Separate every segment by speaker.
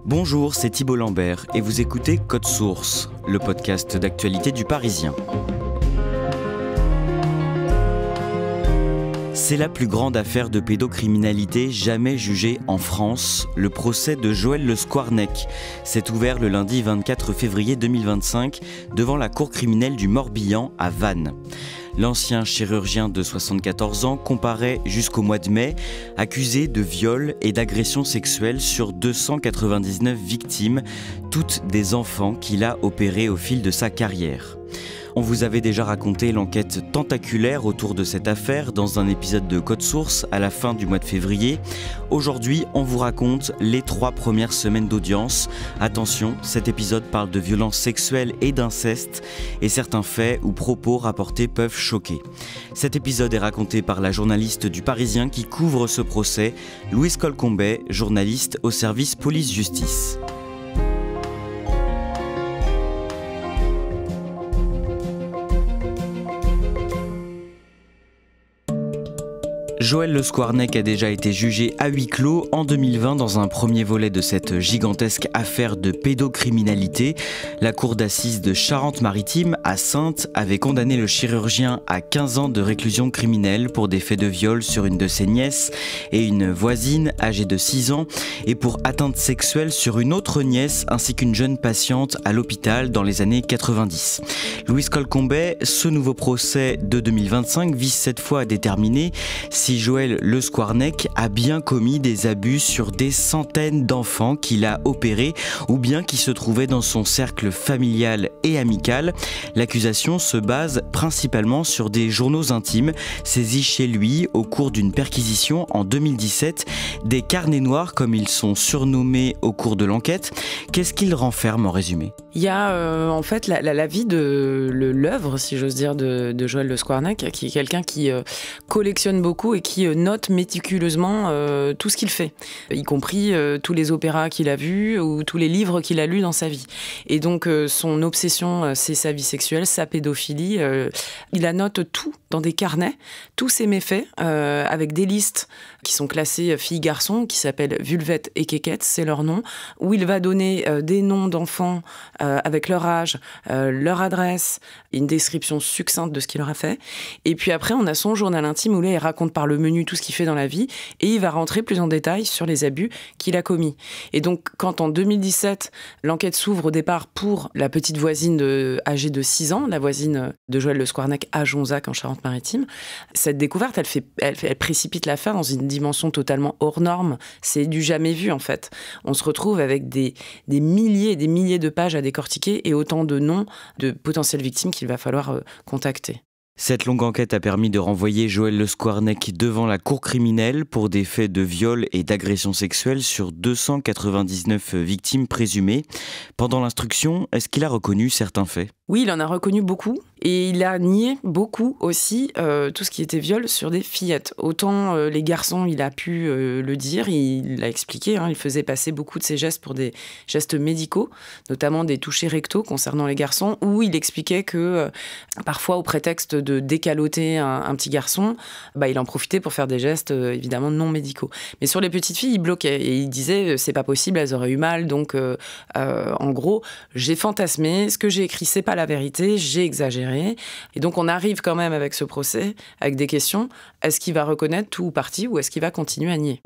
Speaker 1: Bonjour, c'est Thibault Lambert et vous écoutez Code Source, le podcast d'actualité du Parisien. C'est la plus grande affaire de pédocriminalité jamais jugée en France. Le procès de Joël Le Squarnec s'est ouvert le lundi 24 février 2025 devant la cour criminelle du Morbihan à Vannes. L'ancien chirurgien de 74 ans comparaît jusqu'au mois de mai, accusé de viol et d'agression sexuelle sur 299 victimes, toutes des enfants qu'il a opérés au fil de sa carrière. On vous avait déjà raconté l'enquête tentaculaire autour de cette affaire dans un épisode de Code Source à la fin du mois de février. Aujourd'hui, on vous raconte les 3 premières semaines d'audience. Attention, cet épisode parle de violences sexuelles et d'inceste et certains faits ou propos rapportés peuvent choquer. Cet épisode est raconté par la journaliste du Parisien qui couvre ce procès, Louise Colcombet, journaliste au service police-justice. Joël Le Squarnec a déjà été jugé à huis clos en 2020 dans un premier volet de cette gigantesque affaire de pédocriminalité. La cour d'assises de Charente-Maritime à Saintes avait condamné le chirurgien à 15 ans de réclusion criminelle pour des faits de viol sur une de ses nièces et une voisine âgée de 6 ans et pour atteinte sexuelle sur une autre nièce ainsi qu'une jeune patiente à l'hôpital dans les années 90. Louise Colcombet, ce nouveau procès de 2025 vise cette fois à déterminer si Joël Le Squarnec a bien commis des abus sur des centaines d'enfants qu'il a opérés ou bien qui se trouvaient dans son cercle familial et amical. L'accusation se base principalement sur des journaux intimes saisis chez lui au cours d'une perquisition en 2017, des carnets noirs comme ils sont surnommés au cours de l'enquête. Qu'est-ce qu'ils renferment en résumé ?
Speaker 2: Il y a en fait la vie de l'œuvre, si j'ose dire, de Joël Le Squarnec, qui est quelqu'un qui collectionne beaucoup et qui note méticuleusement tout ce qu'il fait, y compris tous les opéras qu'il a vus ou tous les livres qu'il a lus dans sa vie. Et donc son obsession, c'est sa vie sexuelle, sa pédophilie. Il annote tout dans des carnets, tous ses méfaits, avec des listes qui sont classées filles-garçons, qui s'appellent Vulvette et Kékette, c'est leur nom, où il va donner des noms d'enfants avec leur âge, leur adresse, une description succincte de ce qu'il leur a fait. Et puis après, on a son journal intime où là, il raconte par le menu tout ce qu'il fait dans la vie et il va rentrer plus en détail sur les abus qu'il a commis. Et donc, quand en 2017, l'enquête s'ouvre au départ pour la petite voisine âgée de 6 ans, la voisine de Joël Le Squarnec à Jonzac en Charente-Maritime, cette découverte, elle précipite l'affaire dans une dimension totalement hors norme. C'est du jamais vu, en fait. On se retrouve avec des milliers et des milliers de pages à décortiquer et autant de noms de potentielles victimes qu'il va falloir contacter.
Speaker 1: Cette longue enquête a permis de renvoyer Joël Le Squarnec devant la cour criminelle pour des faits de viol et d'agression sexuelle sur 299 victimes présumées. Pendant l'instruction, est-ce qu'il a reconnu certains faits ?
Speaker 2: Oui, il en a reconnu beaucoup et il a nié beaucoup aussi tout ce qui était viol sur des fillettes. Autant les garçons, il a pu le dire, il l'a expliqué, il faisait passer beaucoup de ses gestes pour des gestes médicaux, notamment des touchés rectaux concernant les garçons, où il expliquait que parfois au prétexte de décaloter un petit garçon, il en profitait pour faire des gestes évidemment non médicaux. Mais sur les petites filles, il bloquait et il disait c'est pas possible, elles auraient eu mal, donc en gros, j'ai fantasmé, ce que j'ai écrit c'est pas la vérité, j'ai exagéré. Et donc on arrive quand même avec ce procès, avec des questions, est-ce qu'il va reconnaître tout ou partie ou est-ce qu'il va continuer à nier ?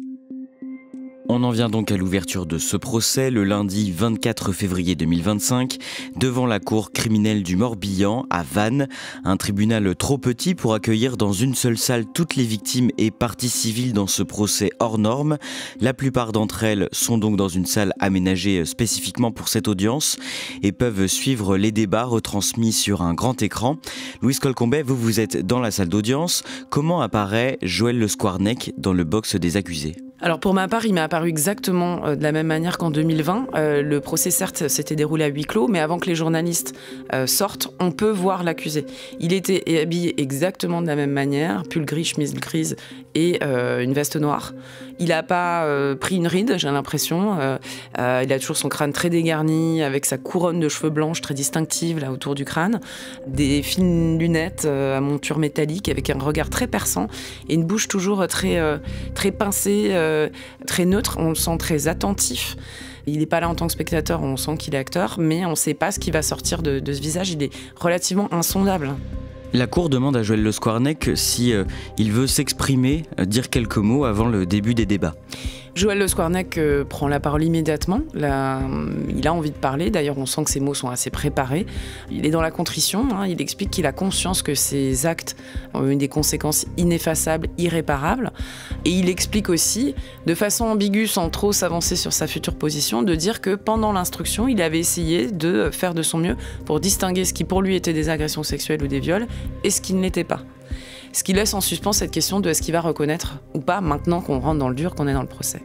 Speaker 1: On en vient donc à l'ouverture de ce procès le lundi 24 février 2025 devant la cour criminelle du Morbihan à Vannes, un tribunal trop petit pour accueillir dans une seule salle toutes les victimes et parties civiles dans ce procès hors norme. La plupart d'entre elles sont donc dans une salle aménagée spécifiquement pour cette audience et peuvent suivre les débats retransmis sur un grand écran. Louise Colcombet, vous êtes dans la salle d'audience. Comment apparaît Joël Le Squarnec dans le box des accusés ?
Speaker 2: Alors pour ma part, il m'est apparu exactement de la même manière qu'en 2020. Le procès, certes, s'était déroulé à huis clos, mais avant que les journalistes sortent, on peut voir l'accusé. Il était habillé exactement de la même manière, pull gris, chemise grise et une veste noire. Il n'a pas pris une ride, j'ai l'impression. Il a toujours son crâne très dégarni, avec sa couronne de cheveux blanches très distinctive là autour du crâne, des fines lunettes à monture métallique avec un regard très perçant et une bouche toujours très pincée, très neutre, on le sent très attentif. Il n'est pas là en tant que spectateur, on sent qu'il est acteur, mais on ne sait pas ce qui va sortir de ce visage. Il est relativement insondable.
Speaker 1: La Cour demande à Joël Le Squarnec si il veut s'exprimer, dire quelques mots avant le début des débats.
Speaker 2: Joël Le Squarnec prend la parole immédiatement. Là, il a envie de parler. D'ailleurs, on sent que ses mots sont assez préparés. Il est dans la contrition. Il explique qu'il a conscience que ses actes ont eu des conséquences ineffaçables, irréparables. Et il explique aussi, de façon ambiguë, sans trop s'avancer sur sa future position, de dire que pendant l'instruction, il avait essayé de faire de son mieux pour distinguer ce qui pour lui était des agressions sexuelles ou des viols et ce qui ne l'était pas. Ce qui laisse en suspens cette question de est-ce qu'il va reconnaître ou pas maintenant qu'on rentre dans le dur, qu'on est dans le procès.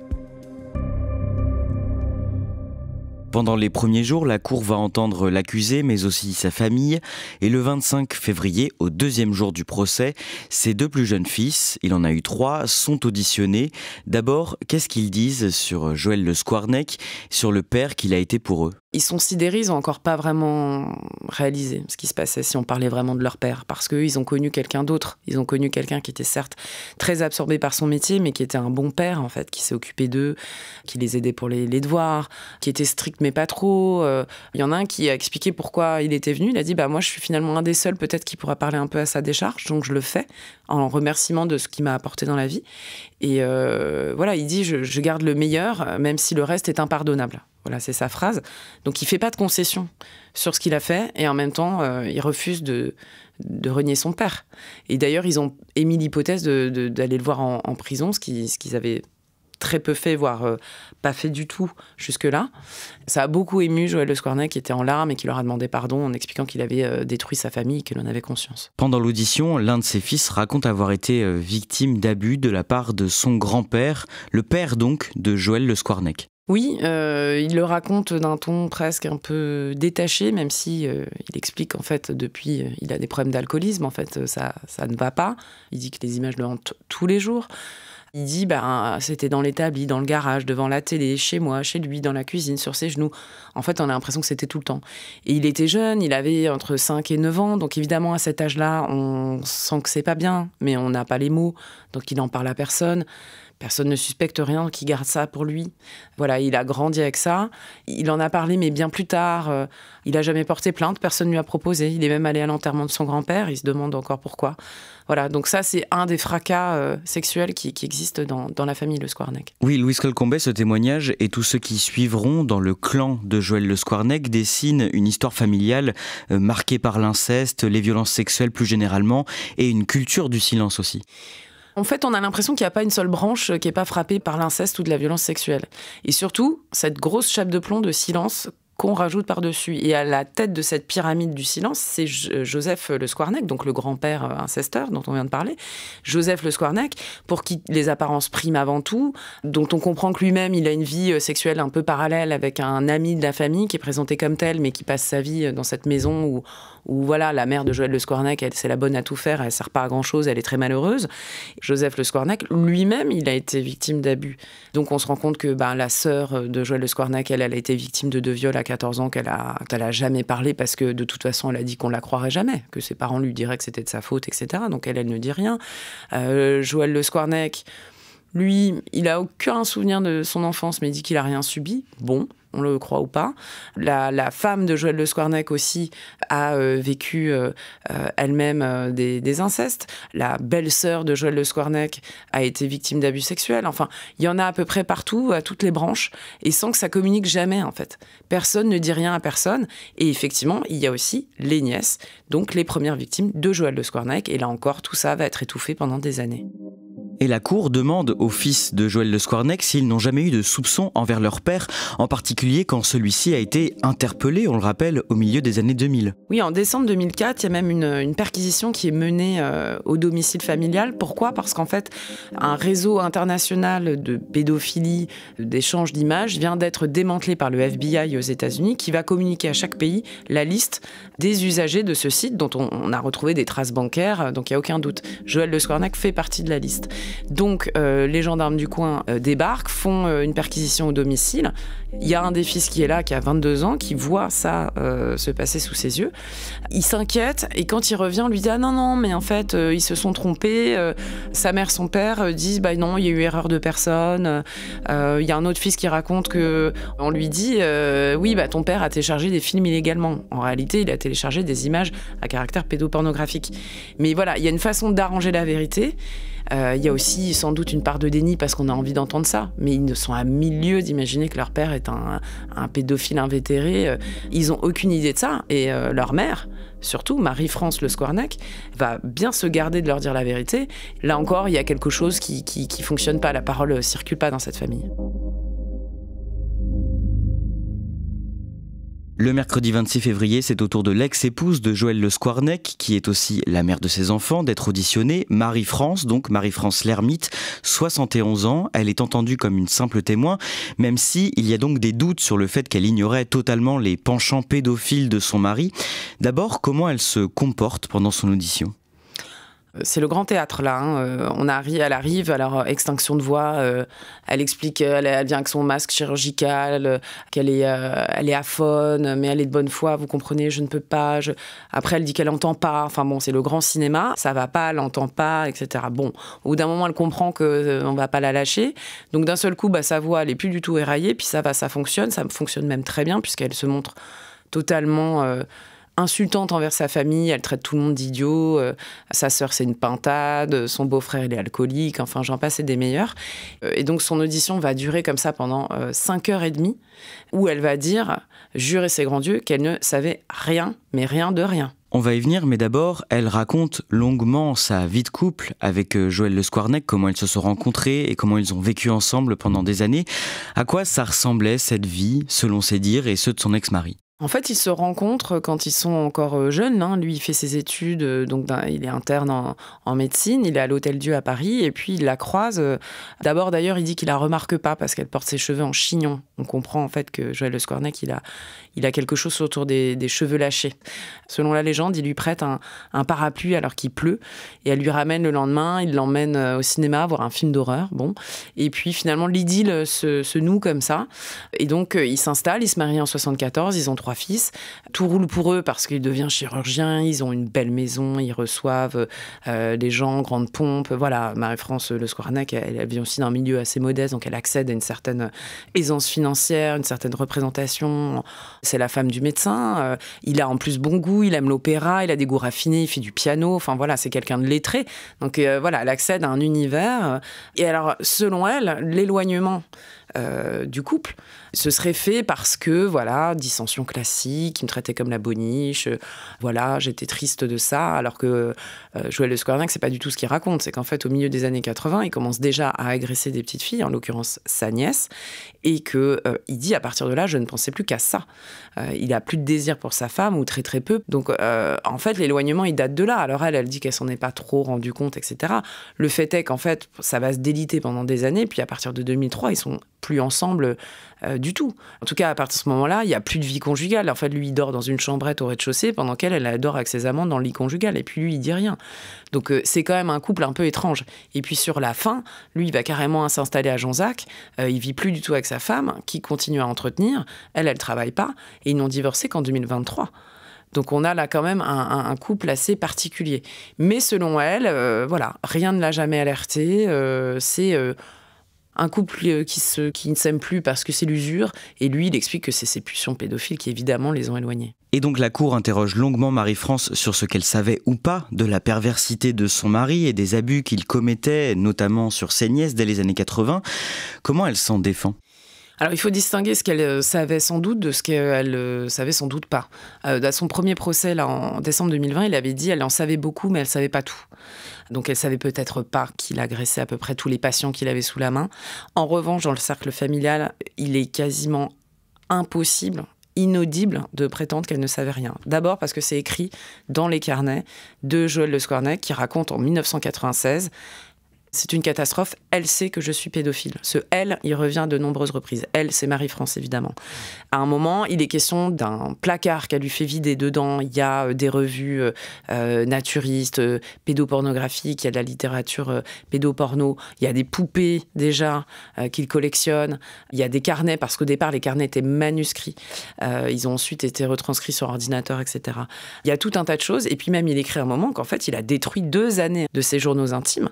Speaker 1: Pendant les premiers jours, la Cour va entendre l'accusé, mais aussi sa famille. Et le 25 février, au deuxième jour du procès, ses 2 plus jeunes fils, il en a eu 3, sont auditionnés. D'abord, qu'est-ce qu'ils disent sur Joël Le Squarnec, sur le père qu'il a été pour eux ?
Speaker 2: Ils sont sidérés, ils n'ont encore pas vraiment réalisé ce qui se passait si on parlait vraiment de leur père. Parce qu'eux, ils ont connu quelqu'un d'autre. Ils ont connu quelqu'un qui était certes très absorbé par son métier, mais qui était un bon père, en fait, qui s'est occupé d'eux, qui les aidait pour les devoirs, qui était strict mais pas trop. Il y en a un qui a expliqué pourquoi il était venu. Il a dit, moi je suis finalement un des seuls peut-être qui pourra parler un peu à sa décharge, donc je le fais en remerciement de ce qu'il m'a apporté dans la vie. Et voilà, il dit, je garde le meilleur, même si le reste est impardonnable. Voilà, c'est sa phrase. Donc il fait pas de concession sur ce qu'il a fait et en même temps, il refuse de renier son père. Et d'ailleurs, ils ont émis l'hypothèse d'aller le voir en prison, ce qu'ils avaient très peu fait, voire pas fait du tout jusque-là. Ça a beaucoup ému Joël Le Squarnec, qui était en larmes et qui leur a demandé pardon en expliquant qu'il avait détruit sa famille et qu'il en avait conscience.
Speaker 1: Pendant l'audition, l'un de ses fils raconte avoir été victime d'abus de la part de son grand-père, le père donc de Joël Le Squarnec.
Speaker 2: Oui, il le raconte d'un ton presque un peu détaché, même si il explique en fait depuis il a des problèmes d'alcoolisme, en fait ça ne va pas. Il dit que les images le hantent tous les jours. Il dit c'était dans l'établi, dans le garage, devant la télé, chez moi, chez lui, dans la cuisine, sur ses genoux. En fait, on a l'impression que c'était tout le temps. Et il était jeune, il avait entre 5 et 9 ans, donc évidemment à cet âge-là, on sent que c'est pas bien, mais on n'a pas les mots, donc il n'en parle à personne. Personne ne suspecte rien, qui garde ça pour lui. Voilà, il a grandi avec ça. Il en a parlé, mais bien plus tard. Il n'a jamais porté plainte, personne ne lui a proposé. Il est même allé à l'enterrement de son grand-père, il se demande encore pourquoi. Voilà, donc ça, c'est un des fracas sexuels qui existent dans la famille Le Squarnec.
Speaker 1: Oui, Louise Colcombet, ce témoignage et tous ceux qui suivront dans le clan de Joël Le Squarnec dessinent une histoire familiale marquée par l'inceste, les violences sexuelles plus généralement, et une culture du silence aussi.
Speaker 2: En fait, on a l'impression qu'il n'y a pas une seule branche qui n'est pas frappée par l'inceste ou de la violence sexuelle. Et surtout, cette grosse chape de plomb de silence qu'on rajoute par-dessus. Et à la tête de cette pyramide du silence, c'est Joseph Le Squarnec, donc le grand-père incesteur dont on vient de parler. Joseph Le Squarnec, pour qui les apparences priment avant tout, dont on comprend que lui-même, il a une vie sexuelle un peu parallèle avec un ami de la famille qui est présenté comme tel, mais qui passe sa vie dans cette maison où voilà, la mère de Joël Le Squarnec, c'est la bonne à tout faire, elle ne sert pas à grand-chose, elle est très malheureuse. Joseph Le Squarnec, lui-même, il a été victime d'abus. Donc on se rend compte que la sœur de Joël Le Squarnec, elle a été victime de 2 viols à 14 ans qu'elle a jamais parlé parce que de toute façon, elle a dit qu'on la croirait jamais, que ses parents lui diraient que c'était de sa faute, etc. Donc elle ne dit rien. Joël Le Squarnec, lui, il a aucun souvenir de son enfance, mais il dit qu'il a rien subi. Bon, on le croit ou pas. La femme de Joël Le Squarnec aussi a vécu elle-même des incestes. La belle-sœur de Joël Le Squarnec a été victime d'abus sexuels. Enfin, il y en a à peu près partout, à toutes les branches, et sans que ça communique jamais, en fait. Personne ne dit rien à personne. Et effectivement, il y a aussi les nièces, donc les premières victimes de Joël Le Squarnec. Et là encore, tout ça va être étouffé pendant des années.
Speaker 1: Et la Cour demande aux fils de Joël Le Squarnec s'ils n'ont jamais eu de soupçons envers leur père, en particulier quand celui-ci a été interpellé, on le rappelle, au milieu des années 2000.
Speaker 2: Oui, en décembre 2004, il y a même une perquisition qui est menée au domicile familial. Pourquoi ? Parce qu'en fait, un réseau international de pédophilie, d'échange d'images, vient d'être démantelé par le FBI aux États-Unis, qui va communiquer à chaque pays la liste des usagers de ce site, dont on a retrouvé des traces bancaires, donc il n'y a aucun doute. Joël Le Squarnec fait partie de la liste. Donc les gendarmes du coin débarquent, font une perquisition au domicile. Il y a un des fils qui est là, qui a 22 ans, qui voit ça se passer sous ses yeux. Il s'inquiète et quand il revient, on lui dit « Ah non, mais en fait, ils se sont trompés. Sa mère, son père disent « Bah non, il y a eu erreur de personne. » Il y a un autre fils qui raconte qu'on lui dit « Oui, bah ton père a téléchargé des films illégalement. » En réalité, il a téléchargé des images à caractère pédopornographique. Mais voilà, il y a une façon d'arranger la vérité. Il y a aussi sans doute une part de déni parce qu'on a envie d'entendre ça. Mais ils ne sont à mille lieues d'imaginer que leur père est un pédophile invétéré. Ils n'ont aucune idée de ça. Et leur mère, surtout Marie-France Le Squarnec, va bien se garder de leur dire la vérité. Là encore, il y a quelque chose qui fonctionne pas. La parole ne circule pas dans cette famille.
Speaker 1: Le mercredi 26 février, c'est au tour de l'ex-épouse de Joël Le Squarnec, qui est aussi la mère de ses enfants, d'être auditionnée. Marie-France, donc Marie-France l'ermite, 71 ans. Elle est entendue comme une simple témoin, même si il y a donc des doutes sur le fait qu'elle ignorait totalement les penchants pédophiles de son mari. D'abord, comment elle se comporte pendant son audition ?
Speaker 2: C'est le grand théâtre, là. Elle arrive, alors extinction de voix, elle explique, elle vient avec son masque chirurgical, qu'elle est aphone, mais elle est de bonne foi, vous comprenez, je ne peux pas. Après, elle dit qu'elle n'entend pas. Enfin bon, c'est le grand cinéma, ça va pas, elle n'entend pas, etc. Bon, au bout d'un moment, elle comprend qu'on ne va pas la lâcher. Donc d'un seul coup, sa voix, elle est plus du tout éraillée, puis ça fonctionne même très bien, puisqu'elle se montre totalement insultante envers sa famille, elle traite tout le monde d'idiot, sa sœur c'est une pintade, son beau-frère il est alcoolique, enfin j'en passe et des meilleurs. Et donc son audition va durer comme ça pendant 5h30, où elle va dire, jurer ses grands dieux, qu'elle ne savait rien, mais rien de rien.
Speaker 1: On va y venir, mais d'abord, elle raconte longuement sa vie de couple avec Joël Le Squarnec, comment ils se sont rencontrés et comment ils ont vécu ensemble pendant des années. À quoi ça ressemblait cette vie, selon ses dires et ceux de son ex-mari ?
Speaker 2: En fait, ils se rencontrent quand ils sont encore jeunes. Lui, il fait ses études, donc il est interne en médecine, il est à l'Hôtel-Dieu à Paris, et puis il la croise. D'abord, d'ailleurs, il dit qu'il la remarque pas parce qu'elle porte ses cheveux en chignon. On comprend en fait que Joël Le Squarnec, il a quelque chose autour des cheveux lâchés. Selon la légende, il lui prête un parapluie alors qu'il pleut, et elle lui ramène le lendemain, il l'emmène au cinéma voir un film d'horreur. Bon, et puis finalement, l'idylle se noue comme ça. Et donc, ils s'installent, ils se marient en 74, ils ont 3 fils. Tout roule pour eux parce qu'il devient chirurgien, ils ont une belle maison, ils reçoivent des gens, grande pompe. Voilà, Marie-France Le Squarnec, elle vient aussi d'un milieu assez modeste, donc elle accède à une certaine aisance financière, une certaine représentation. C'est la femme du médecin. Il a en plus bon goût, il aime l'opéra, il a des goûts raffinés, il fait du piano. Enfin voilà, c'est quelqu'un de lettré. Donc voilà, elle accède à un univers. Et alors, selon elle, l'éloignement du couple ce serait fait parce que, voilà, dissension classique, il me traitait comme la boniche, voilà, j'étais triste de ça, alors que Joël Le Squarnec, c'est pas du tout ce qu'il raconte, c'est qu'en fait, au milieu des années 80, il commence déjà à agresser des petites filles, en l'occurrence sa nièce, et que il dit, à partir de là, je ne pensais plus qu'à ça. Il a plus de désir pour sa femme, ou très très peu, donc en fait, l'éloignement, il date de là. Alors elle dit qu'elle s'en est pas trop rendue compte, etc. Le fait est qu'en fait, ça va se déliter pendant des années, puis à partir de 2003, ils sont plus ensemble du tout. En tout cas, à partir de ce moment-là, il n'y a plus de vie conjugale. En fait, lui, il dort dans une chambrette au rez-de-chaussée, pendant qu'elle dort avec ses amants dans le lit conjugal. Et puis lui, il dit rien. Donc c'est quand même un couple un peu étrange. Et puis sur la fin, lui, il va carrément s'installer à Jonzac. Il vit plus du tout avec sa femme, qui continue à entretenir. Elle travaille pas. Et ils n'ont divorcé qu'en 2023. Donc on a là quand même un couple assez particulier. Mais selon elle, voilà, rien ne l'a jamais alerté. C'est un couple qui ne s'aime plus parce que c'est l'usure. Et lui, il explique que c'est ses pulsions pédophiles qui, évidemment, les ont éloignés.
Speaker 1: Et donc la cour interroge longuement Marie-France sur ce qu'elle savait ou pas de la perversité de son mari et des abus qu'il commettait, notamment sur ses nièces dès les années 80. Comment elle s'en défend ?
Speaker 2: Alors, il faut distinguer ce qu'elle savait sans doute de ce qu'elle savait sans doute pas. À son premier procès, là, en décembre 2020, il avait dit qu'elle en savait beaucoup, mais elle savait pas tout. Donc, elle savait peut-être pas qu'il agressait à peu près tous les patients qu'il avait sous la main. En revanche, dans le cercle familial, il est quasiment impossible, inaudible de prétendre qu'elle ne savait rien. D'abord parce que c'est écrit dans les carnets de Joël Le Squarnec qui raconte en 1996 C'est une catastrophe. Elle sait que je suis pédophile. Ce « elle », il revient de nombreuses reprises. Elle, c'est Marie-France, évidemment. À un moment, il est question d'un placard qu'elle lui fait vider. Dedans, il y a des revues naturistes, pédopornographiques, il y a de la littérature pédoporno, il y a des poupées, déjà, qu'il collectionne. Il y a des carnets, parce qu'au départ, les carnets étaient manuscrits. Ils ont ensuite été retranscrits sur ordinateur, etc. Il y a tout un tas de choses. Et puis même, il écrit à un moment qu'en fait, il a détruit 2 années de ses journaux intimes.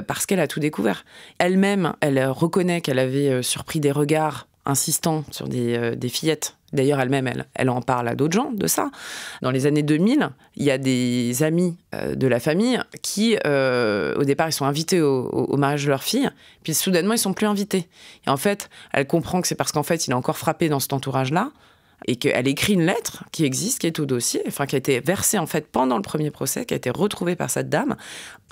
Speaker 2: Parce qu'elle a tout découvert. Elle-même, elle reconnaît qu'elle avait surpris des regards insistants sur des fillettes. D'ailleurs, elle-même, elle en parle à d'autres gens de ça. Dans les années 2000, il y a des amis de la famille qui, au départ, ils sont invités au mariage de leur fille, puis soudainement, ils sont plus invités. Et en fait, elle comprend que c'est parce qu'en fait, il est encore frappé dans cet entourage-là, et qu'elle écrit une lettre qui existe, qui est au dossier, enfin qui a été versée en fait pendant le premier procès, qui a été retrouvée par cette dame.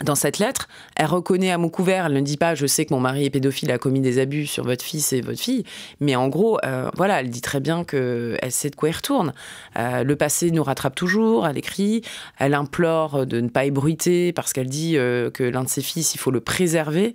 Speaker 2: Dans cette lettre, elle reconnaît à mots couverts, elle ne dit pas « je sais que mon mari est pédophile, a commis des abus sur votre fils et votre fille », mais en gros, voilà, elle dit très bien qu'elle sait de quoi il retourne. Le passé nous rattrape toujours, elle écrit, elle implore de ne pas ébruiter parce qu'elle dit que l'un de ses fils, il faut le préserver,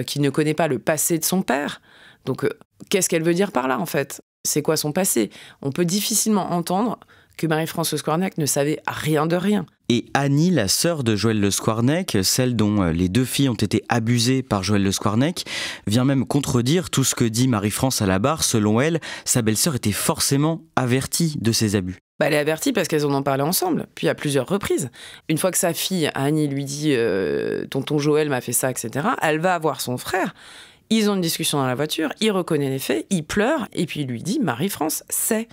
Speaker 2: qu'il ne connaît pas le passé de son père. Donc, qu'est-ce qu'elle veut dire par là, en fait ? C'est quoi son passé ? On peut difficilement entendre que Marie-France Le Squarnec ne savait rien de rien.
Speaker 1: Et Annie, la sœur de Joël Le Squarnec, celle dont les 2 filles ont été abusées par Joël Le Squarnec, vient même contredire tout ce que dit Marie-France à la barre. Selon elle, sa belle-sœur était forcément avertie de ces abus.
Speaker 2: Elle est avertie parce qu'elles en ont parlé ensemble, puis à plusieurs reprises. Une fois que sa fille, Annie, lui dit « tonton Joël m'a fait ça, etc. », elle va voir son frère. Ils ont une discussion dans la voiture, il reconnaît les faits, il pleure, et puis il lui dit « Marie-France sait ».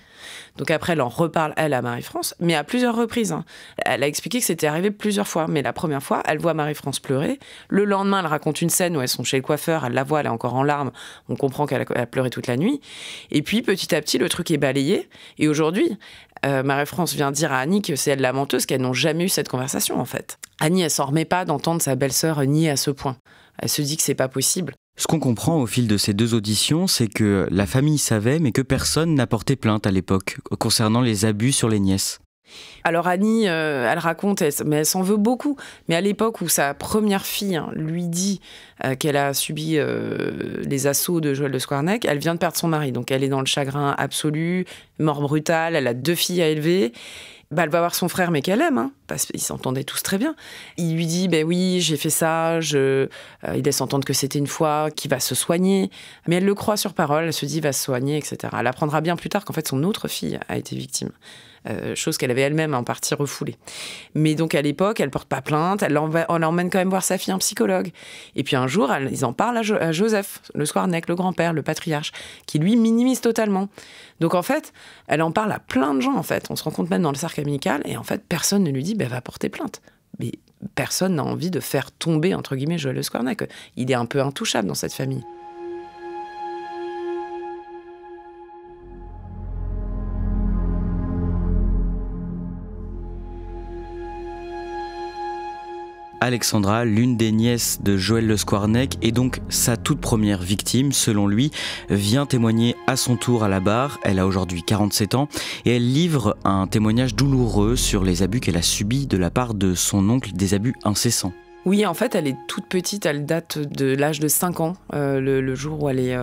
Speaker 2: Donc après, elle en reparle, elle, à Marie-France, mais à plusieurs reprises. Elle a expliqué que c'était arrivé plusieurs fois, mais la première fois, elle voit Marie-France pleurer. Le lendemain, elle raconte une scène où elles sont chez le coiffeur, elle la voit, elle est encore en larmes, on comprend qu'elle a pleuré toute la nuit. Et puis, petit à petit, le truc est balayé, et aujourd'hui, Marie-France vient dire à Annie que c'est elle la menteuse, qu'elles n'ont jamais eu cette conversation, en fait. Annie, elle s'en remet pas d'entendre sa belle-sœur nier à ce point. Elle se dit que c'est pas possible.
Speaker 1: Ce qu'on comprend au fil de ces 2 auditions, c'est que la famille savait, mais que personne n'a porté plainte à l'époque concernant les abus sur les nièces.
Speaker 2: Alors Annie, elle raconte, mais elle s'en veut beaucoup. Mais à l'époque où sa première fille lui dit qu'elle a subi les assauts de Joël Le Squarnec, elle vient de perdre son mari. Donc elle est dans le chagrin absolu, mort brutale, elle a 2 filles à élever. Elle va voir son frère, mais qu'elle aime, parce qu'ils s'entendaient tous très bien. Il lui dit, oui, j'ai fait ça, il laisse entendre que c'était une fois, qu'il va se soigner. Mais elle le croit sur parole, elle se dit, il va se soigner, etc. Elle apprendra bien plus tard qu'en fait, son autre fille a été victime. Chose qu'elle avait elle-même en partie refoulée. Mais donc à l'époque, elle porte pas plainte, elle l'emmène quand même voir sa fille, un psychologue. Et puis un jour, ils en parlent à Joseph, Le Squarnec, le grand-père, le patriarche, qui lui minimise totalement. Donc en fait, elle en parle à plein de gens, en fait. On se rend compte même dans le cercle amical, et en fait, personne ne lui dit, va porter plainte. Mais personne n'a envie de faire tomber, entre guillemets, Joël Le Squarnec. Il est un peu intouchable dans cette famille.
Speaker 1: Alexandra, l'une des nièces de Joël Le Squarnec, est donc sa toute première victime, selon lui, vient témoigner à son tour à la barre. Elle a aujourd'hui 47 ans et elle livre un témoignage douloureux sur les abus qu'elle a subis de la part de son oncle, des abus incessants.
Speaker 2: Oui, en fait, elle est toute petite, elle date de l'âge de 5 ans, le jour où elle est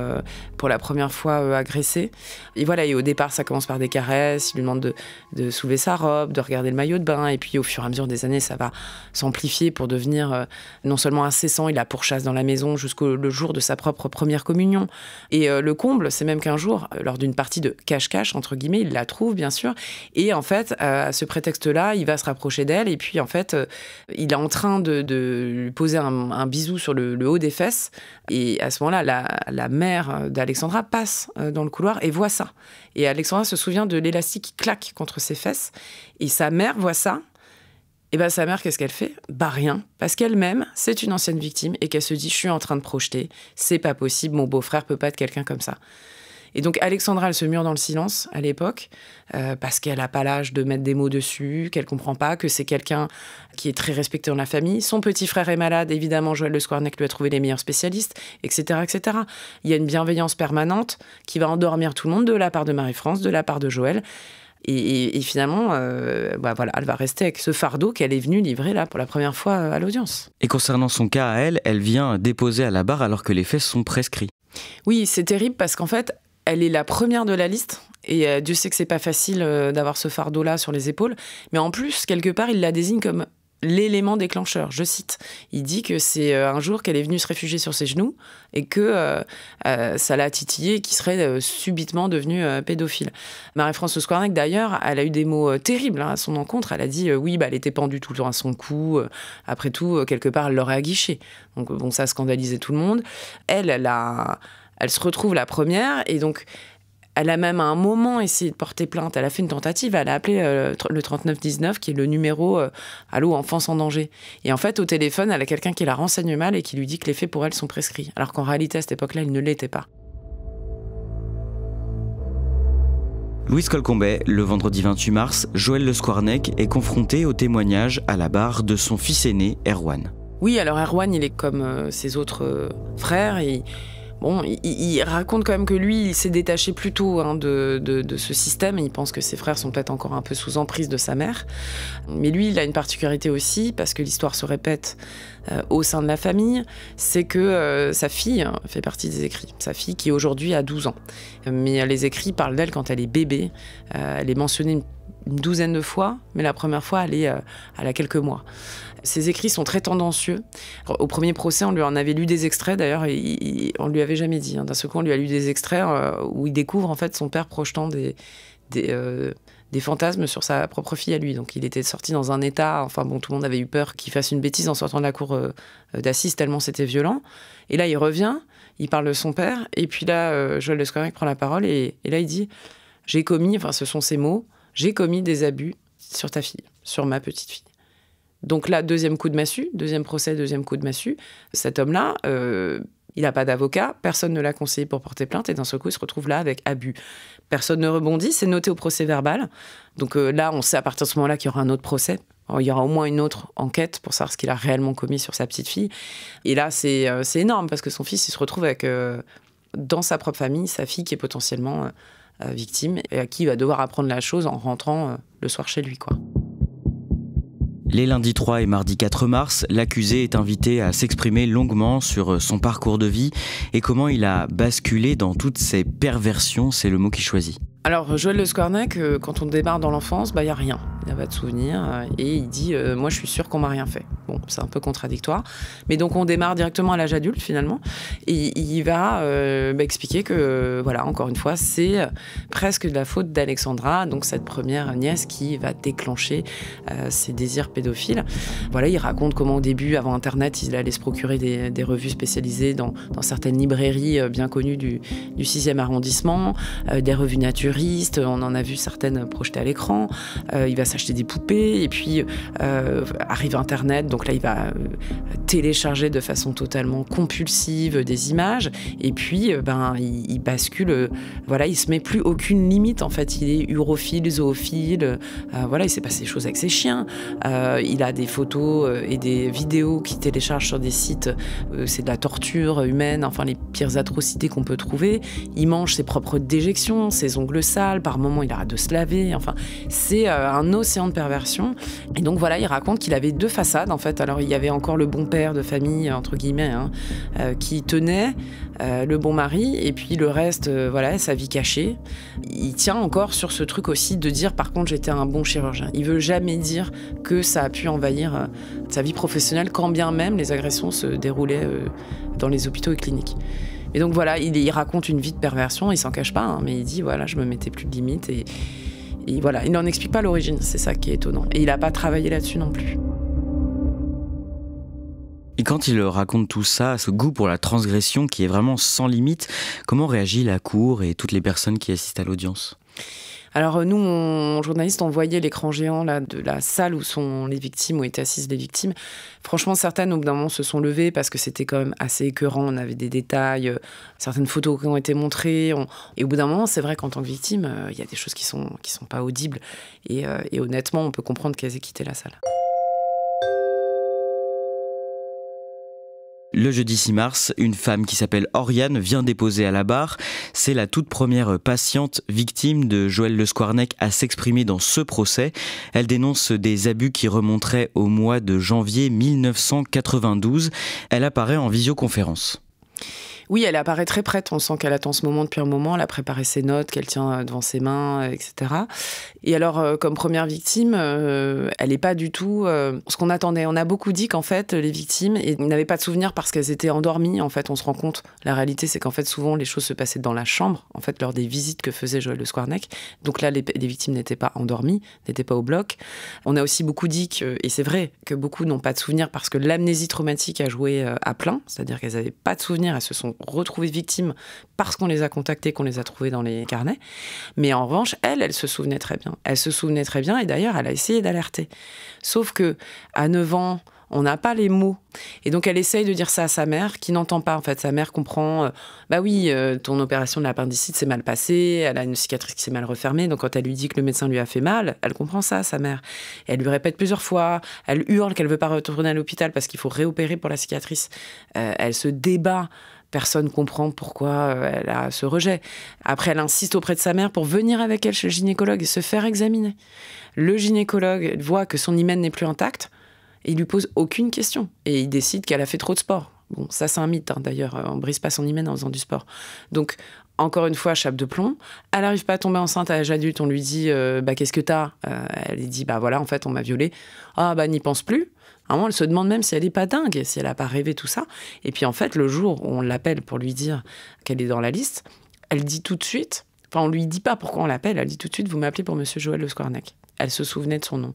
Speaker 2: pour la première fois agressée. Et voilà, et au départ, ça commence par des caresses, il lui demande de soulever sa robe, de regarder le maillot de bain, et puis au fur et à mesure des années, ça va s'amplifier pour devenir non seulement incessant, il la pourchasse dans la maison jusqu'au le jour de sa propre première communion. Et le comble, c'est même qu'un jour, lors d'une partie de cache-cache, entre guillemets, il la trouve, bien sûr, et en fait, à ce prétexte-là, il va se rapprocher d'elle, et puis en fait, il est en train de lui poser un bisou sur le haut des fesses. Et à ce moment-là, la mère d'Alexandra passe dans le couloir et voit ça. Et Alexandra se souvient de l'élastique qui claque contre ses fesses. Et sa mère voit ça. Et bien sa mère, qu'est-ce qu'elle fait ? Rien. Parce qu'elle-même, c'est une ancienne victime et qu'elle se dit « je suis en train de projeter, c'est pas possible, mon beau-frère peut pas être quelqu'un comme ça ». Et donc Alexandra, elle se mure dans le silence à l'époque, parce qu'elle n'a pas l'âge de mettre des mots dessus, qu'elle comprend pas, que c'est quelqu'un qui est très respecté dans la famille. Son petit frère est malade, évidemment, Joël Le Squarnec lui a trouvé les meilleurs spécialistes, etc., etc. Il y a une bienveillance permanente qui va endormir tout le monde, de la part de Marie-France, de la part de Joël. Et finalement, voilà, elle va rester avec ce fardeau qu'elle est venue livrer là pour la première fois à l'audience.
Speaker 1: Et concernant son cas à elle vient déposer à la barre alors que les faits sont prescrits.
Speaker 2: Oui, c'est terrible parce qu'en fait, elle est la première de la liste. Et Dieu sait que c'est pas facile d'avoir ce fardeau-là sur les épaules. Mais en plus, quelque part, il la désigne comme l'élément déclencheur. Je cite. Il dit que c'est un jour qu'elle est venue se réfugier sur ses genoux et que ça l'a titillée et qu'il serait subitement devenue pédophile. Marie-France Le Squarnec, d'ailleurs, elle a eu des mots terribles à son encontre. Elle a dit oui, elle était pendue tout le temps à son cou. Après tout, quelque part, elle l'aurait aguiché. Donc bon, ça a scandalisé tout le monde. Elle se retrouve la première et donc elle a même à un moment essayé de porter plainte. Elle a fait une tentative. Elle a appelé le 3919, qui est le numéro Allô, enfance en danger. Et en fait, au téléphone, elle a quelqu'un qui la renseigne mal et qui lui dit que les faits pour elle sont prescrits. Alors qu'en réalité, à cette époque-là, ils ne l'étaient pas.
Speaker 1: Louise Colcombet, le vendredi 28 mars, Joël Le Squarnec est confronté au témoignage à la barre de son fils aîné, Erwan.
Speaker 2: Oui, alors Erwan, il est comme ses autres frères et... Bon, il raconte quand même que lui, il s'est détaché plus tôt de ce système. Il pense que ses frères sont peut-être encore un peu sous emprise de sa mère. Mais lui, il a une particularité aussi, parce que l'histoire se répète au sein de la famille, c'est que sa fille fait partie des écrits. Sa fille qui aujourd'hui a 12 ans. Mais les écrits parlent d'elle quand elle est bébé. Elle est mentionnée une douzaine de fois, mais la première fois, elle a quelques mois. Ses écrits sont très tendancieux. Au premier procès, on lui en avait lu des extraits, d'ailleurs, et on ne lui avait jamais dit. D'un seul coup, on lui a lu des extraits où il découvre en fait son père projetant des fantasmes sur sa propre fille à lui. Donc il était sorti dans un état, enfin bon, tout le monde avait eu peur qu'il fasse une bêtise en sortant de la cour d'assises, tellement c'était violent. Et là, il revient, il parle de son père, et puis là, Joël Le Squarnec prend la parole, et là, il dit « J'ai commis, enfin ce sont ses mots, j'ai commis des abus sur ta fille, sur ma petite fille. » Donc là, deuxième coup de massue, deuxième procès, deuxième coup de massue. Cet homme-là, il n'a pas d'avocat, personne ne l'a conseillé pour porter plainte, et d'un seul coup, il se retrouve là avec abus. Personne ne rebondit, c'est noté au procès verbal. Donc là, on sait à partir de ce moment-là qu'il y aura un autre procès. Alors, il y aura au moins une autre enquête pour savoir ce qu'il a réellement commis sur sa petite fille. Et là, c'est énorme, parce que son fils, il se retrouve avec, dans sa propre famille, sa fille qui est potentiellement victime, et à qui il va devoir apprendre la chose en rentrant le soir chez lui, quoi.
Speaker 1: Les lundis 3 et mardi 4 mars, l'accusé est invité à s'exprimer longuement sur son parcours de vie et comment il a basculé dans toutes ces perversions, c'est le mot qu'il choisit.
Speaker 2: Alors, Joël Le Squarnec, quand on démarre dans l'enfance, il n'y a rien. Il n'y a pas de souvenir. Et il dit moi, je suis sûr qu'on m'a rien fait. Bon, c'est un peu contradictoire. Mais donc, on démarre directement à l'âge adulte, finalement. Et il va expliquer que, voilà, encore une fois, c'est presque de la faute d'Alexandra, donc cette première nièce qui va déclencher ses désirs pédophiles. Voilà, il raconte comment, au début, avant Internet, il allait se procurer des revues spécialisées dans certaines librairies bien connues du 6e arrondissement, des revues naturelles. On en a vu certaines projetées à l'écran. Il va s'acheter des poupées et puis arrive Internet. Donc là, il va télécharger de façon totalement compulsive des images. Et puis, il bascule. Voilà, il se met plus aucune limite. En fait, il est urophile, zoophile. Voilà, il s'est passé des choses avec ses chiens. Il a des photos et des vidéos qu'il télécharge sur des sites. C'est de la torture humaine. Enfin, les pires atrocités qu'on peut trouver. Il mange ses propres déjections, ses ongles sales, par moments il arrête de se laver, enfin c'est un océan de perversion. Et donc voilà, il raconte qu'il avait deux façades en fait. Alors il y avait encore le bon père de famille entre guillemets qui tenait le bon mari, et puis le reste voilà, sa vie cachée. Il tient encore sur ce truc aussi de dire par contre j'étais un bon chirurgien. Il veut jamais dire que ça a pu envahir sa vie professionnelle, quand bien même les agressions se déroulaient dans les hôpitaux et cliniques. Et donc voilà, il raconte une vie de perversion, il s'en cache pas, mais il dit voilà, je me mettais plus de limites et voilà, il n'en explique pas l'origine, c'est ça qui est étonnant. Et il n'a pas travaillé là-dessus non plus.
Speaker 1: Et quand il raconte tout ça, ce goût pour la transgression qui est vraiment sans limite, comment réagit la cour et toutes les personnes qui assistent à l'audience ?
Speaker 2: Alors nous, journalistes, on voyait l'écran géant là, de la salle où sont les victimes, où étaient assises les victimes. Franchement, certaines, au bout d'un moment, se sont levées parce que c'était quand même assez écœurant. On avait des détails, certaines photos qui ont été montrées. Et au bout d'un moment, c'est vrai qu'en tant que victime, il y a des choses qui sont pas audibles. Et honnêtement, on peut comprendre qu'elles aient quitté la salle.
Speaker 1: Le jeudi 6 mars, une femme qui s'appelle Oriane vient déposer à la barre. C'est la toute première patiente victime de Joël Le Squarnec à s'exprimer dans ce procès. Elle dénonce des abus qui remonteraient au mois de janvier 1992. Elle apparaît en visioconférence.
Speaker 2: Oui, elle apparaît très prête. On sent qu'elle attend ce moment depuis un moment. Elle a préparé ses notes, qu'elle tient devant ses mains, etc. Et alors, comme première victime, elle n'est pas du tout ce qu'on attendait. On a beaucoup dit qu'en fait, les victimes n'avaient pas de souvenirs parce qu'elles étaient endormies. En fait, on se rend compte. La réalité, c'est qu'en fait, souvent, les choses se passaient dans la chambre, en fait, lors des visites que faisait Joël Le Squarnec. Donc là, les victimes n'étaient pas endormies, n'étaient pas au bloc. On a aussi beaucoup dit et c'est vrai, que beaucoup n'ont pas de souvenirs parce que l'amnésie traumatique a joué à plein. C'est-à-dire qu'elles n'avaient pas de souvenirs. Elles se sont retrouvées victimes parce qu'on les a contactées, qu'on les a trouvées dans les carnets. Mais en revanche, elle se souvenait très bien. Elle se souvenait très bien et d'ailleurs, elle a essayé d'alerter. Sauf que à 9 ans, on n'a pas les mots. Et donc, elle essaye de dire ça à sa mère, qui n'entend pas. En fait, sa mère comprend, bah oui, ton opération de l'appendicite s'est mal passée, elle a une cicatrice qui s'est mal refermée. Donc, quand elle lui dit que le médecin lui a fait mal, elle comprend ça, sa mère. Et elle lui répète plusieurs fois, elle hurle qu'elle ne veut pas retourner à l'hôpital parce qu'il faut réopérer pour la cicatrice. Elle se débat. Personne ne comprend pourquoi elle a ce rejet. Après, elle insiste auprès de sa mère pour venir avec elle chez le gynécologue et se faire examiner. Le gynécologue voit que son hymen n'est plus intact et il lui pose aucune question. Et il décide qu'elle a fait trop de sport. Bon, ça c'est un mythe d'ailleurs, on ne brise pas son hymen en faisant du sport. Donc, encore une fois, chape de plomb. Elle n'arrive pas à tomber enceinte à l'âge adulte, on lui dit qu'est-ce que t'as ? Elle lui dit voilà, en fait, on m'a violée. Ah, n'y pense plus. À un moment, elle se demande même si elle n'est pas dingue, si elle n'a pas rêvé tout ça. Et puis en fait, le jour où on l'appelle pour lui dire qu'elle est dans la liste, elle dit tout de suite, on lui dit pas pourquoi on l'appelle, elle dit tout de suite, vous m'appelez pour monsieur Joël Le Squarnec. Elle se souvenait de son nom.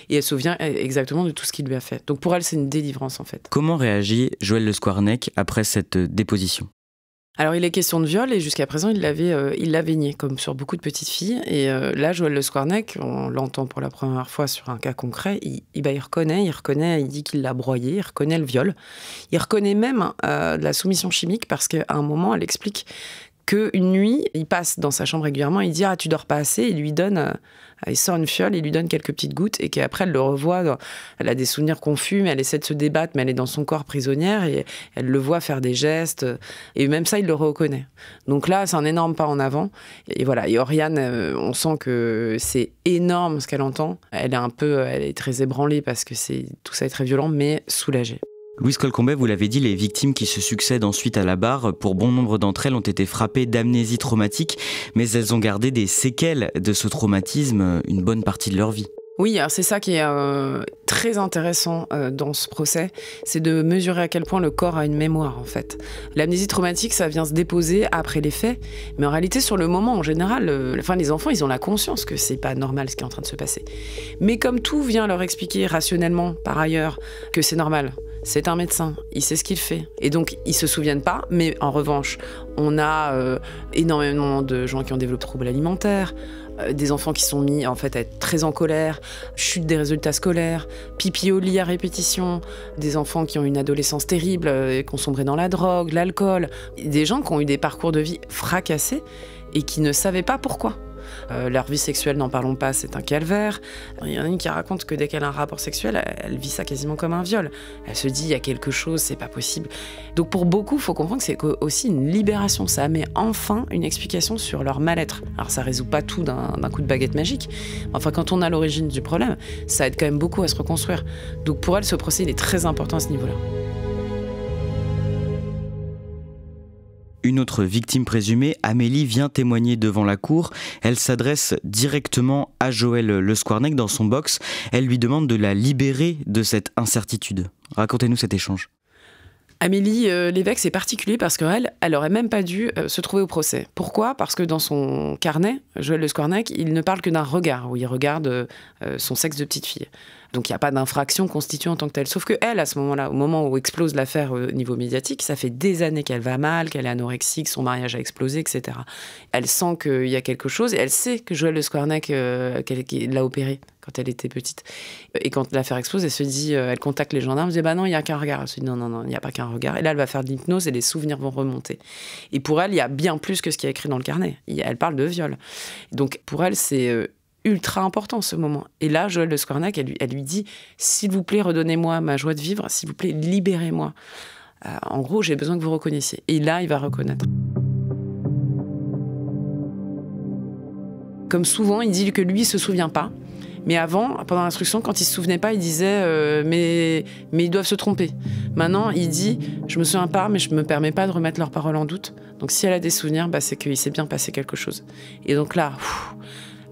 Speaker 2: Et elle se souvient exactement de tout ce qu'il lui a fait. Donc pour elle, c'est une délivrance en fait.
Speaker 1: Comment réagit Joël Le Squarnec après cette déposition ?
Speaker 2: Alors, il est question de viol et jusqu'à présent, il l'avait nié, comme sur beaucoup de petites filles. Et là, Joël Le Squarnec, on l'entend pour la première fois sur un cas concret, il reconnaît, il dit qu'il l'a broyé, il reconnaît le viol. Il reconnaît même de la soumission chimique parce qu'à un moment, elle explique qu'une nuit, il passe dans sa chambre régulièrement, il dit « Ah, tu dors pas assez ?» Il lui donne, il sort une fiole, il lui donne quelques petites gouttes et qu'après, elle le revoit, elle a des souvenirs confus, mais elle essaie de se débattre, mais elle est dans son corps prisonnière et elle le voit faire des gestes et même ça, il le reconnaît. Donc là, c'est un énorme pas en avant. Et voilà, et Oriane, on sent que c'est énorme ce qu'elle entend. Elle est très ébranlée parce que tout ça est très violent, mais soulagée.
Speaker 1: Louise Colcombet, vous l'avez dit, les victimes qui se succèdent ensuite à la barre, pour bon nombre d'entre elles, ont été frappées d'amnésie traumatique, mais elles ont gardé des séquelles de ce traumatisme une bonne partie de leur vie.
Speaker 2: Oui, alors c'est ça qui est très intéressant dans ce procès, c'est de mesurer à quel point le corps a une mémoire en fait. L'amnésie traumatique, ça vient se déposer après les faits, mais en réalité sur le moment en général, les enfants ils ont la conscience que c'est pas normal ce qui est en train de se passer. Mais comme tout vient leur expliquer rationnellement par ailleurs que c'est normal, c'est un médecin, il sait ce qu'il fait. Et donc, ils se souviennent pas, mais en revanche, on a énormément de gens qui ont développé des troubles alimentaires, des enfants qui sont mis en fait à être très en colère, chute des résultats scolaires, pipi au lit à répétition, des enfants qui ont une adolescence terrible, qui ont sombré dans la drogue, l'alcool, des gens qui ont eu des parcours de vie fracassés et qui ne savaient pas pourquoi. Leur vie sexuelle, n'en parlons pas, c'est un calvaire. Il y en a une qui raconte que dès qu'elle a un rapport sexuel, elle vit ça quasiment comme un viol. Elle se dit, il y a quelque chose, c'est pas possible. Donc pour beaucoup, il faut comprendre que c'est aussi une libération. Ça met enfin une explication sur leur mal-être. Alors ça résout pas tout d'un coup de baguette magique. Enfin, quand on a l'origine du problème, ça aide quand même beaucoup à se reconstruire. Donc pour elle, ce procès, il est très important à ce niveau-là.
Speaker 1: Une autre victime présumée, Amélie, vient témoigner devant la cour. Elle s'adresse directement à Joël Le Squarnec dans son box. Elle lui demande de la libérer de cette incertitude. Racontez-nous cet échange.
Speaker 2: Amélie Lévesque, c'est particulier parce qu'elle, elle aurait même pas dû se trouver au procès. Pourquoi ? Parce que dans son carnet, Joël Le Squarnec, il ne parle que d'un regard, où il regarde son sexe de petite fille. Donc il n'y a pas d'infraction constituée en tant que telle. Sauf qu'elle, à ce moment-là, au moment où explose l'affaire au niveau médiatique, ça fait des années qu'elle va mal, qu'elle est anorexique, son mariage a explosé, etc. Elle sent qu'il y a quelque chose et elle sait que Joël Le Squarnec l'a opérée quand elle était petite. Et quand l'affaire explose, elle se dit, elle contacte les gendarmes, elle dit non, il n'y a qu'un regard. Elle se dit non, il n'y a pas qu'un regard. Et là, elle va faire de l'hypnose et les souvenirs vont remonter. Et pour elle, il y a bien plus que ce qui est écrit dans le carnet. Elle parle de viol. Donc pour elle, c'est ultra important ce moment. Et là, Joël Le Squarnec, elle lui dit, s'il vous plaît, redonnez-moi ma joie de vivre, s'il vous plaît, libérez-moi. En gros, j'ai besoin que vous reconnaissiez. Et là, il va reconnaître. Comme souvent, il dit que lui, il se souvient pas. Mais avant, pendant l'instruction, quand il se souvenait pas, il disait mais ils doivent se tromper. Maintenant, il dit je me souviens pas, mais je me permets pas de remettre leurs paroles en doute. Donc si elle a des souvenirs, c'est qu'il s'est bien passé quelque chose. Et donc là,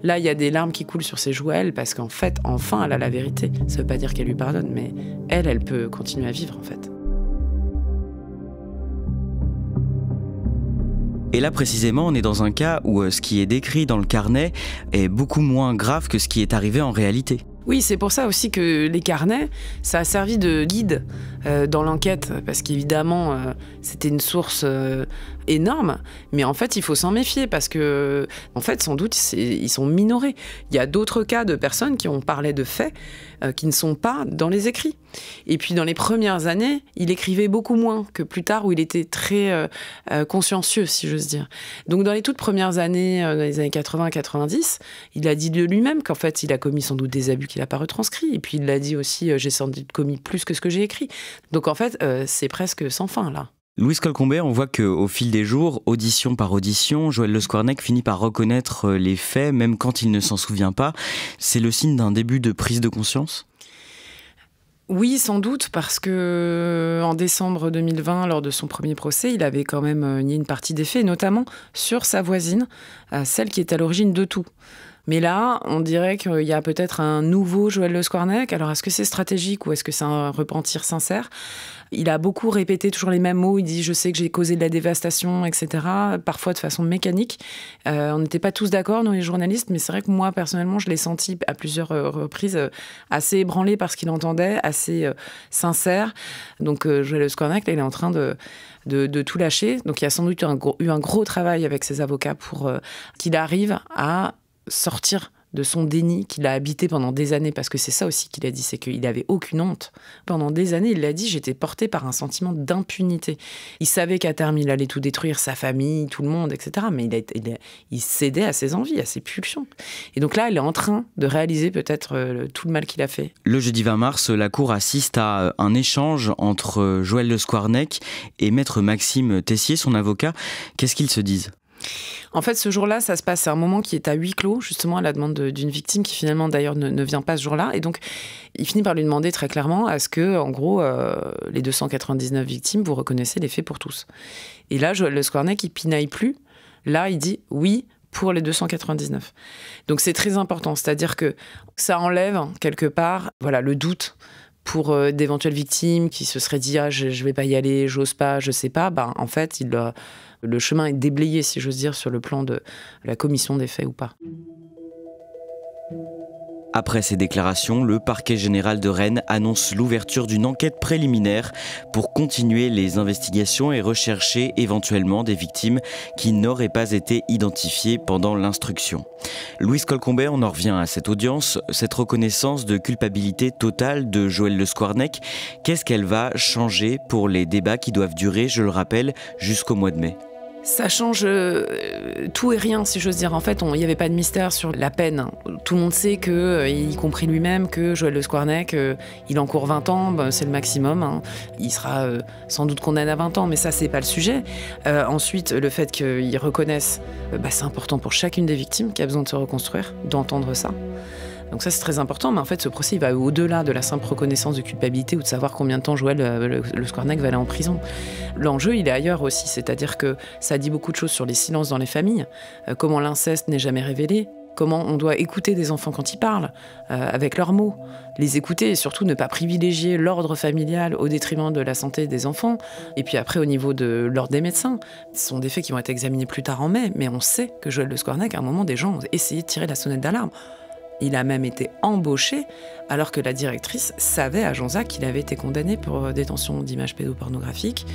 Speaker 2: il y a des larmes qui coulent sur ses joues, elle, parce qu'en fait, enfin, elle a la vérité. Ça veut pas dire qu'elle lui pardonne, mais elle peut continuer à vivre, en fait.
Speaker 1: Et là, précisément, on est dans un cas où ce qui est décrit dans le carnet est beaucoup moins grave que ce qui est arrivé en réalité.
Speaker 2: Oui, c'est pour ça aussi que les carnets, ça a servi de guide dans l'enquête, parce qu'évidemment, c'était une source énorme, mais en fait, il faut s'en méfier, parce que, en fait, sans doute, ils sont minorés. Il y a d'autres cas de personnes qui ont parlé de faits qui ne sont pas dans les écrits. Et puis, dans les premières années, il écrivait beaucoup moins que plus tard, où il était très consciencieux, si j'ose dire. Donc, dans les toutes premières années, dans les années 80-90, il a dit de lui-même qu'en fait, il a commis sans doute des abus qu'il n'a pas retranscrits. Et puis, il l'a dit aussi, j'ai sans doute commis plus que ce que j'ai écrit. Donc, en fait, c'est presque sans fin, là.
Speaker 1: Louise Colcombet, on voit qu'au fil des jours, audition par audition, Joël Le Squarnec finit par reconnaître les faits, même quand il ne s'en souvient pas. C'est le signe d'un début de prise de conscience ?
Speaker 2: Oui, sans doute, parce que en décembre 2020, lors de son premier procès, il avait quand même nié une partie des faits, notamment sur sa voisine, celle qui est à l'origine de tout. Mais là, on dirait qu'il y a peut-être un nouveau Joël Le Squarnec. Alors, est-ce que c'est stratégique ou est-ce que c'est un repentir sincère ? Il a beaucoup répété toujours les mêmes mots. Il dit « je sais que j'ai causé de la dévastation », etc. Parfois de façon mécanique. On n'était pas tous d'accord, nous les journalistes, mais c'est vrai que moi, personnellement, je l'ai senti à plusieurs reprises assez ébranlé par ce qu'il entendait, assez sincère. Donc, Joël Le Squarnec, là, il est en train de tout lâcher. Donc, il y a sans doute eu un gros travail avec ses avocats pour qu'il arrive à sortir de son déni qu'il a habité pendant des années, parce que c'est ça aussi qu'il a dit, c'est qu'il n'avait aucune honte. Pendant des années, il l'a dit, j'étais porté par un sentiment d'impunité. Il savait qu'à terme, il allait tout détruire, sa famille, tout le monde, etc. Mais il cédait à ses envies, à ses pulsions. Et donc là, il est en train de réaliser peut-être tout le mal qu'il a fait.
Speaker 1: Le jeudi 20 mars, la Cour assiste à un échange entre Joël Le Squarnec et maître Maxime Tessier, son avocat. Qu'est-ce qu'ils se disent ?
Speaker 2: En fait, ce jour-là, ça se passe, c'est un moment qui est à huis clos, justement, à la demande d'une victime qui, finalement, d'ailleurs, ne vient pas ce jour-là. Et donc, il finit par lui demander très clairement à ce que, en gros, les 299 victimes, vous reconnaissez les faits pour tous. Et là, Joël Le Squarnec, il pinaille plus. Là, il dit oui pour les 299. Donc, c'est très important. C'est-à-dire que ça enlève, quelque part, le doute pour d'éventuelles victimes qui se seraient dit « ah, je vais pas y aller, j'ose pas, je sais pas ». En fait, le chemin est déblayé, si j'ose dire, sur le plan de la commission des faits ou pas.
Speaker 1: Après ces déclarations, le parquet général de Rennes annonce l'ouverture d'une enquête préliminaire pour continuer les investigations et rechercher éventuellement des victimes qui n'auraient pas été identifiées pendant l'instruction. Louise Colcombet, on en revient à cette audience, cette reconnaissance de culpabilité totale de Joël Le Squarnec. Qu'est-ce qu'elle va changer pour les débats qui doivent durer, je le rappelle, jusqu'au mois de mai ?
Speaker 2: Ça change tout et rien, si j'ose dire. En fait, il n'y avait pas de mystère sur la peine. Tout le monde sait que, y compris lui-même, que Joël Le Squarnec, il encourt 20 ans, c'est le maximum. Il sera sans doute condamné à 20 ans, mais ça, c'est pas le sujet. Ensuite, le fait qu'il reconnaisse, c'est important pour chacune des victimes qui a besoin de se reconstruire, d'entendre ça. Donc ça, c'est très important, mais en fait, ce procès, il va au-delà de la simple reconnaissance de culpabilité ou de savoir combien de temps Joël Le Squarnec va aller en prison. L'enjeu, il est ailleurs aussi, c'est-à-dire que ça dit beaucoup de choses sur les silences dans les familles, comment l'inceste n'est jamais révélé, comment on doit écouter des enfants quand ils parlent, avec leurs mots, les écouter et surtout ne pas privilégier l'ordre familial au détriment de la santé des enfants. Et puis après, au niveau de l'ordre des médecins, ce sont des faits qui vont être examinés plus tard en mai, mais on sait que Joël Le Squarnec, à un moment, des gens ont essayé de tirer la sonnette d'alarme. Il a même été embauché alors que la directrice savait à Jonzac qu'il avait été condamné pour détention d'images pédopornographiques.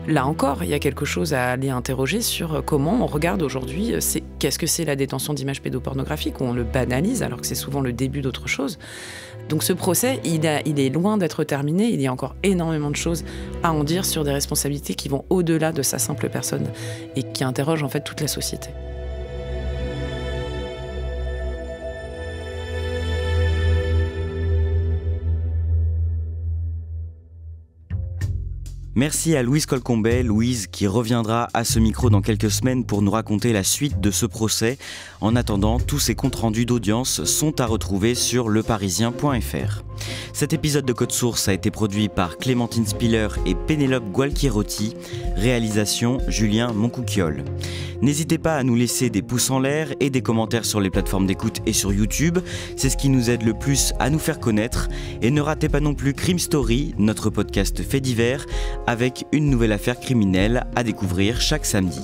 Speaker 2: Là encore, il y a quelque chose à aller interroger sur comment on regarde aujourd'hui, qu'est-ce que c'est la détention d'images pédopornographiques, où on le banalise alors que c'est souvent le début d'autre chose. Donc ce procès, il est loin d'être terminé, il y a encore énormément de choses à en dire sur des responsabilités qui vont au-delà de sa simple personne et qui interrogent en fait toute la société.
Speaker 1: Merci à Louise Colcombet, Louise qui reviendra à ce micro dans quelques semaines pour nous raconter la suite de ce procès. En attendant, tous ces comptes rendus d'audience sont à retrouver sur leparisien.fr. Cet épisode de Code Source a été produit par Clémentine Spiller et Pénélope Gualquierotti. Réalisation Julien Moncouquiol. N'hésitez pas à nous laisser des pouces en l'air et des commentaires sur les plateformes d'écoute et sur YouTube. C'est ce qui nous aide le plus à nous faire connaître. Et ne ratez pas non plus Crime Story, notre podcast fait divers, avec une nouvelle affaire criminelle à découvrir chaque samedi.